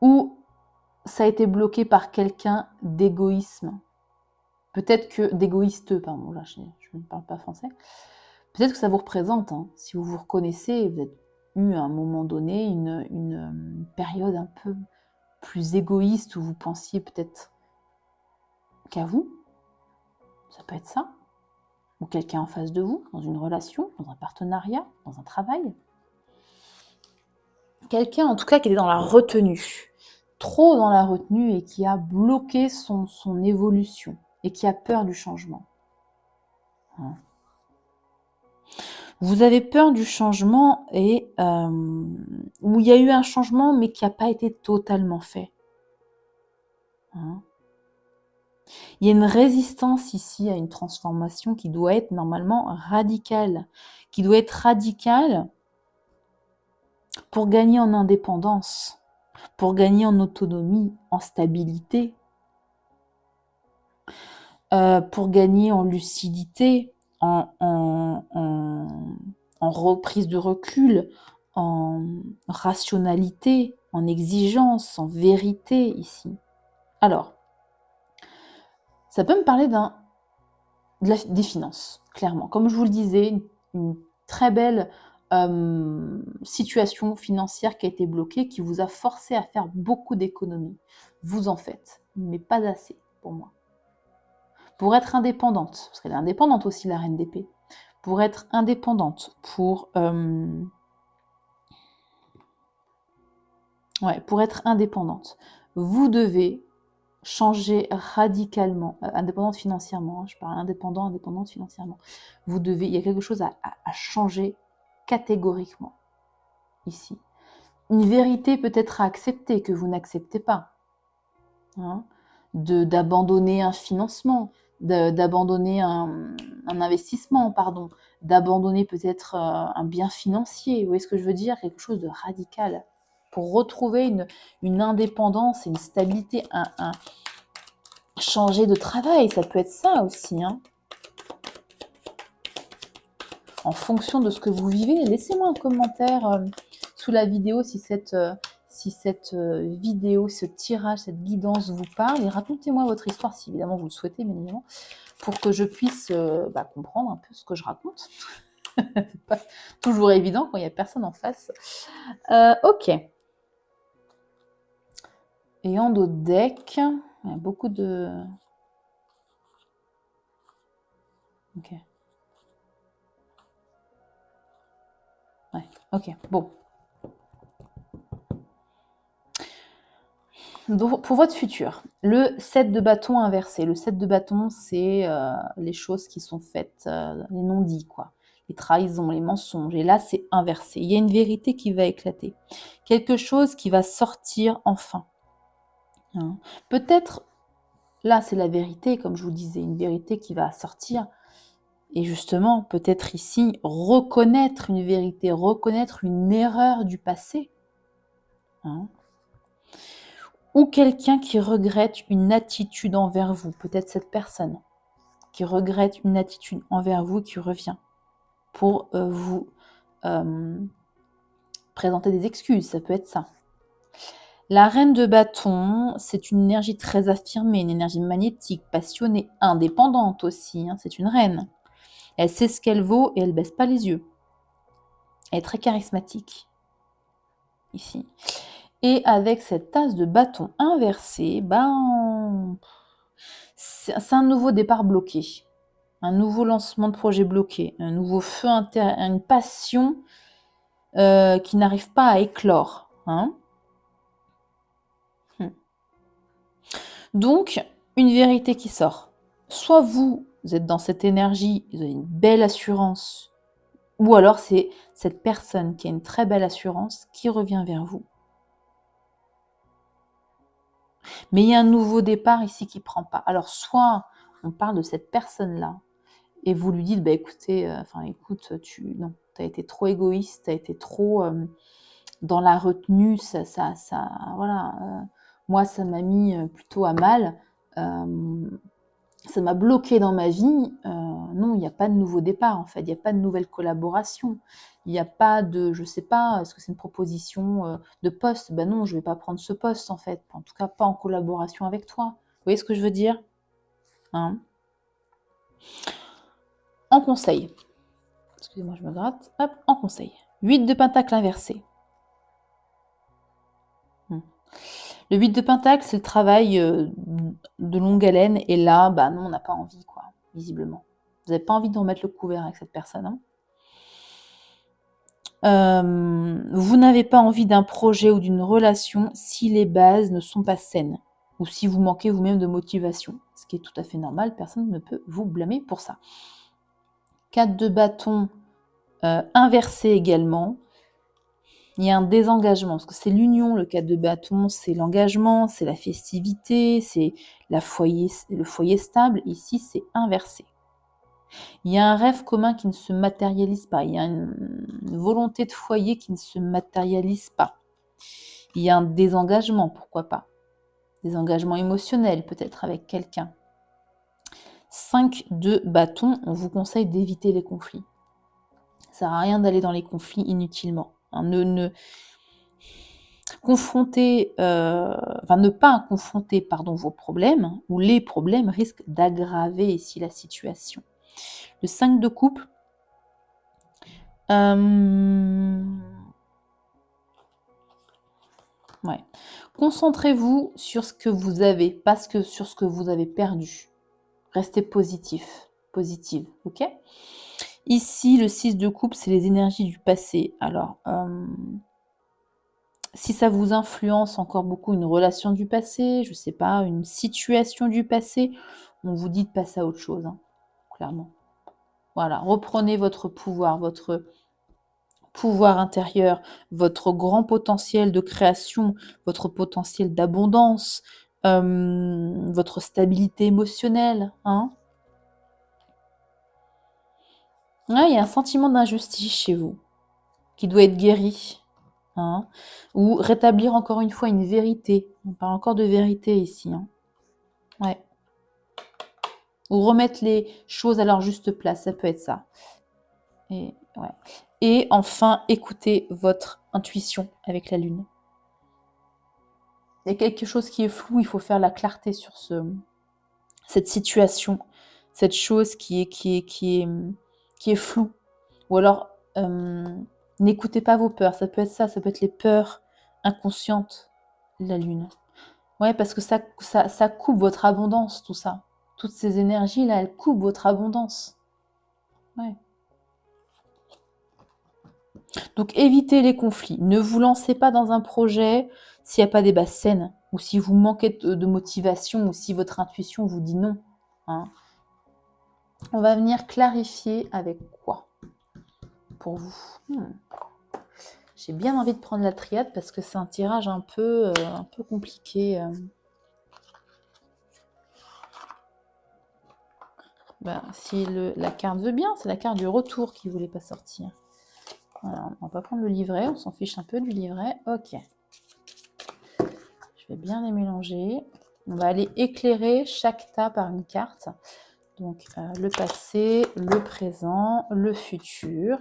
Ou ça a été bloqué par quelqu'un d'égoïsme. Peut-être que d'égoïste, pardon, là je ne parle pas français. Peut-être que ça vous représente, hein, si vous vous reconnaissez, vous avez eu à un moment donné une période un peu plus égoïste où vous pensiez peut-être qu'à vous. Ça peut être ça. Ou quelqu'un en face de vous, dans une relation, dans un partenariat, dans un travail. Quelqu'un en tout cas qui était dans la retenue, trop dans la retenue et qui a bloqué son évolution et qui a peur du changement. Hein. Vous avez peur du changement et où il y a eu un changement mais qui n'a pas été totalement fait. Hein. Il y a une résistance ici à une transformation qui doit être normalement radicale, qui doit être radicale pour gagner en indépendance, pour gagner en autonomie, en stabilité, pour gagner en lucidité, en reprise de recul, en rationalité, en exigence, en vérité ici. Alors, ça peut me parler des finances, clairement. Comme je vous le disais, une très belle situation financière qui a été bloquée, qui vous a forcé à faire beaucoup d'économies. Vous en faites, mais pas assez pour moi. Pour être indépendante, parce qu'elle est indépendante aussi, la reine d'épée, pour être indépendante, pour être indépendante, vous devez changer radicalement, indépendante financièrement, hein, je parle indépendante financièrement. Il y a quelque chose à changer catégoriquement ici. Une vérité peut-être à accepter que vous n'acceptez pas. Hein, d'abandonner un financement, d'abandonner un investissement, pardon, d'abandonner peut-être un bien financier. Vous voyez ce que je veux dire? Quelque chose de radical. Pour retrouver une indépendance et une stabilité, changer de travail, ça peut être ça aussi. Hein. En fonction de ce que vous vivez, laissez-moi un commentaire sous la vidéo si cette vidéo, ce tirage, cette guidance vous parle. Et racontez-moi votre histoire si évidemment vous le souhaitez, bien évidemment, pour que je puisse comprendre un peu ce que je raconte. C'est pas toujours évident quand il n'y a personne en face. Ok. Et en d'autres decks, il y a beaucoup de... Ok. Ouais, ok, bon. Donc, pour votre futur, le 7 de bâton inversé. Le 7 de bâton, c'est les choses qui sont faites, les non-dits, quoi. Les trahisons, les mensonges. Et là, c'est inversé. Il y a une vérité qui va éclater. Quelque chose qui va sortir enfin. Hein. Peut-être, là, c'est la vérité, comme je vous disais, une vérité qui va sortir. Et justement, peut-être ici, reconnaître une vérité, reconnaître une erreur du passé. Hein. Ou quelqu'un qui regrette une attitude envers vous, peut-être cette personne qui regrette une attitude envers vous qui revient pour vous présenter des excuses, ça peut être ça. La reine de bâton, c'est une énergie très affirmée, une énergie magnétique, passionnée, indépendante aussi, hein, c'est une reine. Elle sait ce qu'elle vaut et elle baisse pas les yeux. Elle est très charismatique, ici. Et avec cette tasse de bâton inversée, c'est un nouveau départ bloqué. Un nouveau lancement de projet bloqué. Un nouveau feu intérieur, une passion qui n'arrive pas à éclore. Hein. Donc, une vérité qui sort. Soit vous êtes dans cette énergie, vous avez une belle assurance, ou alors c'est cette personne qui a une très belle assurance qui revient vers vous. Mais il y a un nouveau départ ici qui ne prend pas. Alors, soit on parle de cette personne-là, et vous lui dites, écoutez, écoute, tu as été trop égoïste, tu as été trop dans la retenue, voilà, moi, ça m'a mis plutôt à mal, ça m'a bloqué dans ma vie. Non, il n'y a pas de nouveau départ, en fait, il n'y a pas de nouvelle collaboration, il n'y a pas de, je ne sais pas, est-ce que c'est une proposition de poste? Non, je ne vais pas prendre ce poste, en fait, en tout cas pas en collaboration avec toi. Vous voyez ce que je veux dire? Hein? En conseil, excusez-moi, je me gratte, hop, en conseil. 8 de pentacle inversé. Le 8 de pentacle, c'est le travail de longue haleine. Et là, non, on n'a pas envie, quoi, visiblement. Vous n'avez pas envie de remettre le couvert avec cette personne. Hein. Vous n'avez pas envie d'un projet ou d'une relation si les bases ne sont pas saines. Ou si vous manquez vous-même de motivation. Ce qui est tout à fait normal. Personne ne peut vous blâmer pour ça. 4 de bâton inversé également. Il y a un désengagement, parce que c'est l'union, le 4 de bâton, c'est l'engagement, c'est la festivité, c'est le foyer stable. Ici, c'est inversé. Il y a un rêve commun qui ne se matérialise pas. Il y a une volonté de foyer qui ne se matérialise pas. Il y a un désengagement, pourquoi pas. Désengagement émotionnel, peut-être avec quelqu'un. 5 de bâton, on vous conseille d'éviter les conflits. Ça ne sert à rien d'aller dans les conflits inutilement. Ne pas confronter vos problèmes, ou les problèmes risquent d'aggraver ici la situation. Le 5 de coupe, concentrez-vous sur ce que vous avez, pas sur ce que vous avez perdu. Restez positive, ok? Ici, le 6 de coupe, c'est les énergies du passé. Alors, Si ça vous influence encore beaucoup une relation du passé, je sais pas, une situation du passé, on vous dit de passer à autre chose, hein, clairement. Voilà, reprenez votre pouvoir intérieur, votre grand potentiel de création, votre potentiel d'abondance, votre stabilité émotionnelle, hein. Ouais, il y a un sentiment d'injustice chez vous qui doit être guéri, hein, ou rétablir encore une fois une vérité. On parle encore de vérité ici, hein. Ouais. Ou remettre les choses à leur juste place, ça peut être ça. Et, ouais. Et enfin, écoutez votre intuition avec la lune. Il y a quelque chose qui est flou, il faut faire la clarté sur cette situation, cette chose qui est floue. Ou alors, n'écoutez pas vos peurs, ça peut être ça, ça peut être les peurs inconscientes de la lune. Ouais, parce que ça coupe votre abondance, tout ça. Toutes ces énergies-là, elles coupent votre abondance. Ouais. Donc évitez les conflits. Ne vous lancez pas dans un projet s'il n'y a pas des bases saines, ou si vous manquez de motivation, ou si votre intuition vous dit non, hein. On va venir clarifier avec quoi pour vous. J'ai bien envie de prendre la triade parce que c'est un tirage un peu compliqué. Si la carte veut bien, c'est la carte du retour qui ne voulait pas sortir. Voilà, on va pas prendre le livret, on s'en fiche un peu du livret. Ok. Je vais bien les mélanger. On va aller éclairer chaque tas par une carte. Donc, le passé, le présent, le futur.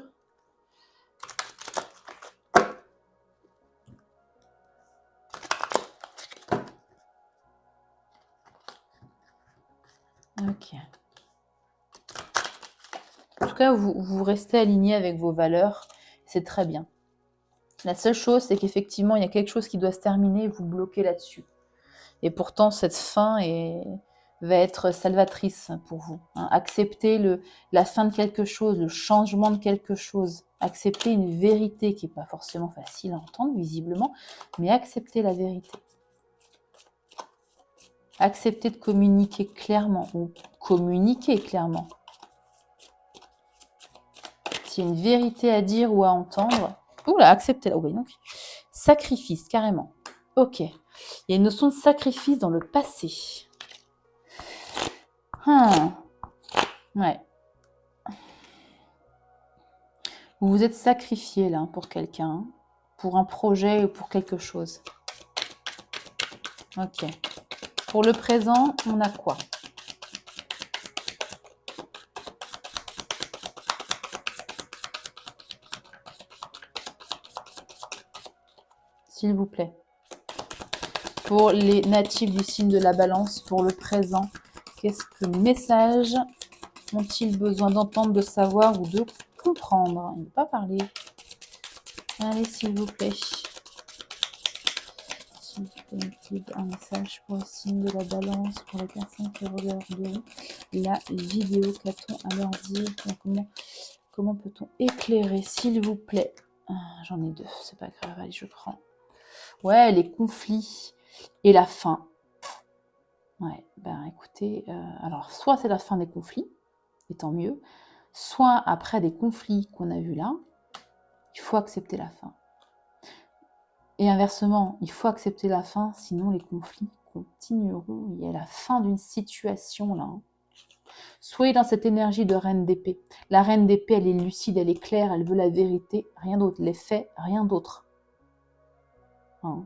Ok. En tout cas, vous restez aligné avec vos valeurs. C'est très bien. La seule chose, c'est qu'effectivement, il y a quelque chose qui doit se terminer et vous bloquez là-dessus. Et pourtant, cette fin va être salvatrice pour vous, hein. Acceptez la fin de quelque chose, le changement de quelque chose. Acceptez une vérité qui n'est pas forcément facile à entendre, visiblement, mais acceptez la vérité. Acceptez de communiquer clairement, ou communiquer clairement. S'il y a une vérité à dire ou à entendre, oula, acceptez-la. Oui, donc, sacrifice, carrément. Ok. Il y a une notion de sacrifice dans le passé. Ouais. Vous vous êtes sacrifié là pour quelqu'un, pour un projet ou pour quelque chose. Ok. Pour le présent, on a quoi? S'il vous plaît. Pour les natifs du signe de la balance, pour le présent, qu'est-ce que message ont-ils besoin d'entendre, de savoir ou de comprendre? Il ne veut pas parler. Allez, s'il vous plaît. S'il vous plaît, un message pour le signe de la balance, pour les personnes qui regardent la vidéo. Qu'a-t-on à leur dire? Comment peut-on éclairer, s'il vous plaît? J'en ai deux, c'est pas grave, allez, je prends. Ouais, les conflits et la fin. Ouais, écoutez, alors soit c'est la fin des conflits, et tant mieux, soit après des conflits qu'on a vus là, il faut accepter la fin. Et inversement, il faut accepter la fin, sinon les conflits continueront. Il y a la fin d'une situation là. Soyez dans cette énergie de reine d'épée. La reine d'épée, elle est lucide, elle est claire, elle veut la vérité, rien d'autre. Les faits, rien d'autre. Hein.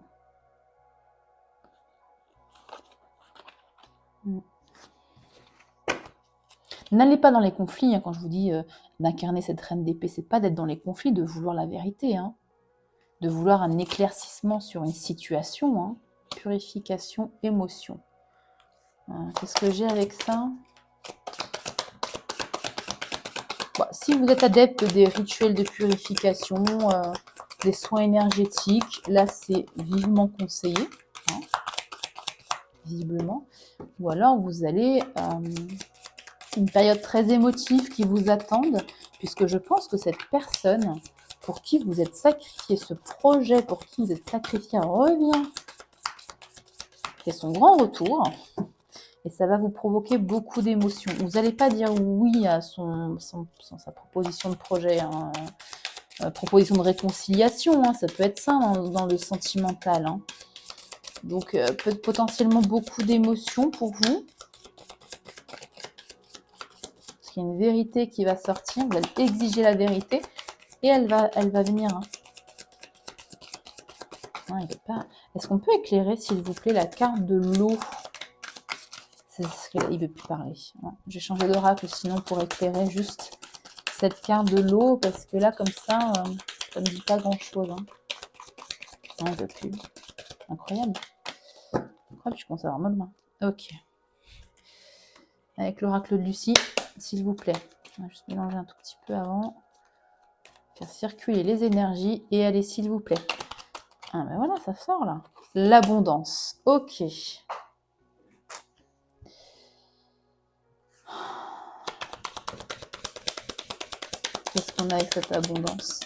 N'allez pas dans les conflits, hein, quand je vous dis d'incarner cette reine d'épée, c'est pas d'être dans les conflits, de vouloir la vérité, hein, de vouloir un éclaircissement sur une situation, hein, purification, émotion. Qu'est-ce que j'ai avec ça? Si vous êtes adepte des rituels de purification, des soins énergétiques, là c'est vivement conseillé, hein, visiblement. Ou alors vous allez une période très émotive qui vous attend, puisque je pense que cette personne pour qui vous êtes sacrifié, ce projet pour qui vous êtes sacrifié revient, fait son grand retour. Et ça va vous provoquer beaucoup d'émotions. Vous n'allez pas dire oui à sa proposition de projet, hein, proposition de réconciliation, hein, ça peut être ça dans le sentimental. Hein. Donc potentiellement beaucoup d'émotions pour vous. Parce qu'il y a une vérité qui va sortir, vous allez exiger la vérité et elle va venir. Hein. Non, il veut pas. Est-ce qu'on peut éclairer, s'il vous plaît, la carte de l'eau? Il ne veut plus parler. J'ai changé d'oracle sinon pour éclairer juste cette carte de l'eau, parce que là, comme ça ne dit pas grand-chose. Hein. Non, il ne veut plus. Incroyable. Je commence à avoir mal aux mains. Ok. Avec l'oracle de Lucie, s'il vous plaît. On va juste mélanger un tout petit peu avant. Faire circuler les énergies. Et allez, s'il vous plaît. Ah ben voilà, ça sort là. L'abondance. Ok. Qu'est-ce qu'on a avec cette abondance?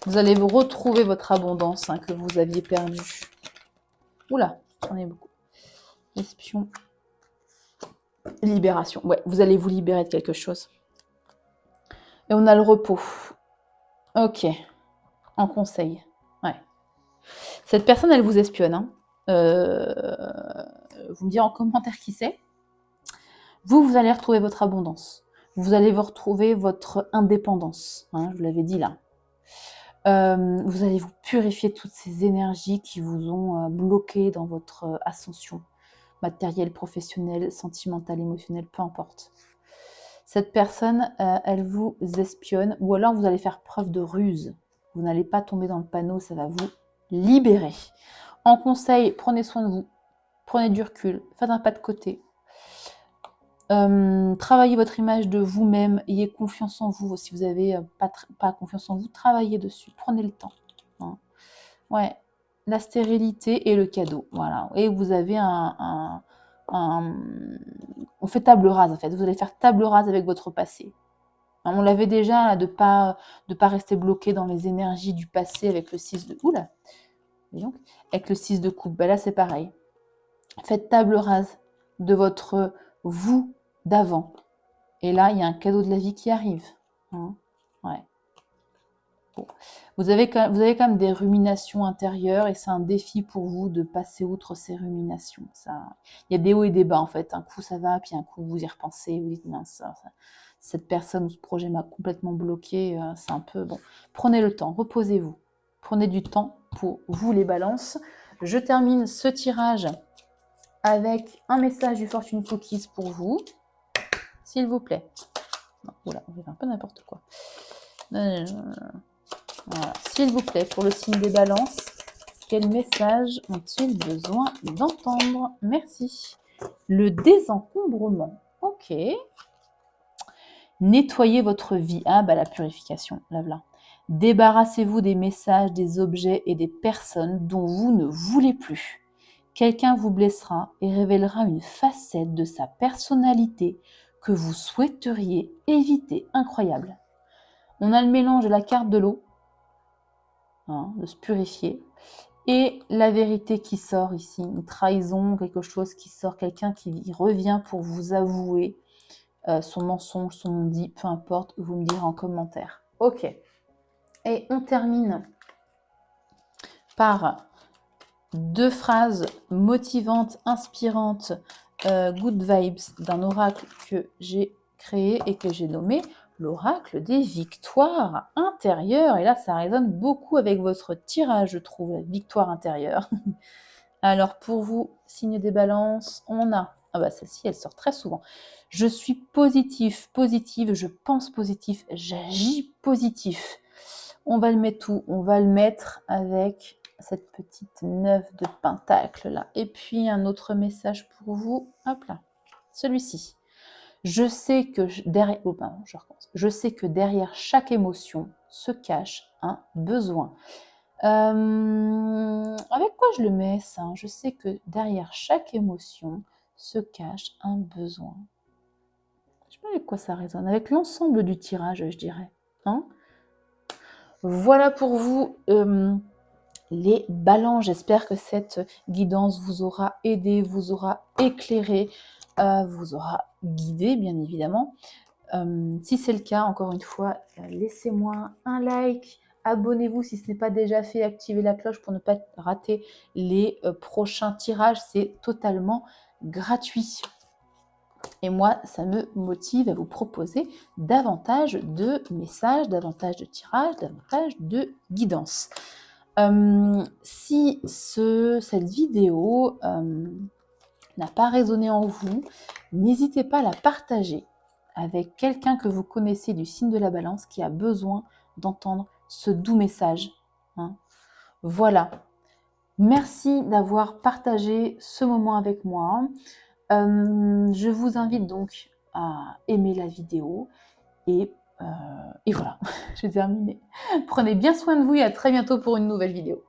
Vous allez vous retrouver votre abondance que vous aviez perdue. Oula, j'en ai beaucoup. Espion. Libération. Ouais, vous allez vous libérer de quelque chose. Et on a le repos. Ok. En conseil. Ouais. Cette personne, elle vous espionne. Hein. Vous me direz en commentaire qui c'est. Vous allez retrouver votre abondance. Vous allez vous retrouver votre indépendance. Hein, je vous l'avais dit là. Vous allez vous purifier toutes ces énergies qui vous ont bloqué dans votre ascension matérielle, professionnelle, sentimentale, émotionnelle, peu importe. Cette personne, elle vous espionne, ou alors vous allez faire preuve de ruse. Vous n'allez pas tomber dans le panneau, ça va vous libérer. En conseil, prenez soin de vous, prenez du recul, faites un pas de côté. Travaillez votre image de vous-même, ayez confiance en vous. Si vous n'avez pas confiance en vous, travaillez dessus, prenez le temps. Hein. Ouais, la stérilité et le cadeau, voilà. Et vous avez on fait table rase en fait, vous allez faire table rase avec votre passé. On l'avait déjà là, de pas rester bloqué dans les énergies du passé avec le 6 de... Oula, donc, avec le 6 de coupe, ben là c'est pareil. Faites table rase de votre vous d'avant. Et là, il y a un cadeau de la vie qui arrive. Hein. Ouais. Bon. Vous avez quand même des ruminations intérieures et c'est un défi pour vous de passer outre ces ruminations. Il y a des hauts et des bas en fait. Un coup ça va, puis un coup vous y repensez, vous dites mince, cette personne ou ce projet m'a complètement bloqué. C'est un peu bon. Prenez le temps, reposez-vous. Prenez du temps pour vous les balances. Je termine ce tirage avec un message du Fortune Cookies pour vous, s'il vous plaît. Non, voilà, on fait un peu n'importe quoi. Voilà. S'il vous plaît, pour le signe des balances, quel message ont-ils besoin d'entendre? Merci. Le désencombrement. Ok. Nettoyez votre vie. Ah, bah la purification. Là. Débarrassez-vous des messages, des objets et des personnes dont vous ne voulez plus. Quelqu'un vous blessera et révélera une facette de sa personnalité que vous souhaiteriez éviter. Incroyable. On a le mélange de la carte de l'eau, hein, de se purifier, et la vérité qui sort ici, une trahison, quelque chose qui sort, quelqu'un qui revient pour vous avouer son mensonge, son non-dit, peu importe, vous me direz en commentaire. Ok. Et on termine par 2 phrases motivantes, inspirantes, good vibes d'un oracle que j'ai créé et que j'ai nommé l'oracle des victoires intérieures. Et là, ça résonne beaucoup avec votre tirage, je trouve, la victoire intérieure. Alors, pour vous, signe des balances, on a... Ah bah celle-ci, elle sort très souvent. Je suis positive, je pense positif, j'agis positif. On va le mettre où? On va le mettre avec cette petite 9 de pentacle là. Et puis un autre message pour vous. Hop là. Celui-ci. Je sais que derrière... Oh, pardon, je recommence. Je sais que derrière chaque émotion se cache un besoin. Avec quoi je le mets ça? Je sais que derrière chaque émotion se cache un besoin. Avec quoi ça résonne? Avec l'ensemble du tirage, je dirais. Hein? Voilà pour vous les balances. J'espère que cette guidance vous aura aidé, vous aura éclairé, vous aura guidé, bien évidemment. Si c'est le cas, encore une fois, laissez-moi un like, abonnez-vous si ce n'est pas déjà fait, activez la cloche pour ne pas rater les prochains tirages. C'est totalement gratuit. Et moi, ça me motive à vous proposer davantage de messages, davantage de tirages, davantage de guidance. Si cette vidéo n'a pas résonné en vous, n'hésitez pas à la partager avec quelqu'un que vous connaissez du signe de la Balance qui a besoin d'entendre ce doux message. Hein. Voilà. Merci d'avoir partagé ce moment avec moi. Je vous invite donc à aimer la vidéo et voilà, j'ai terminé. Prenez bien soin de vous et à très bientôt pour une nouvelle vidéo.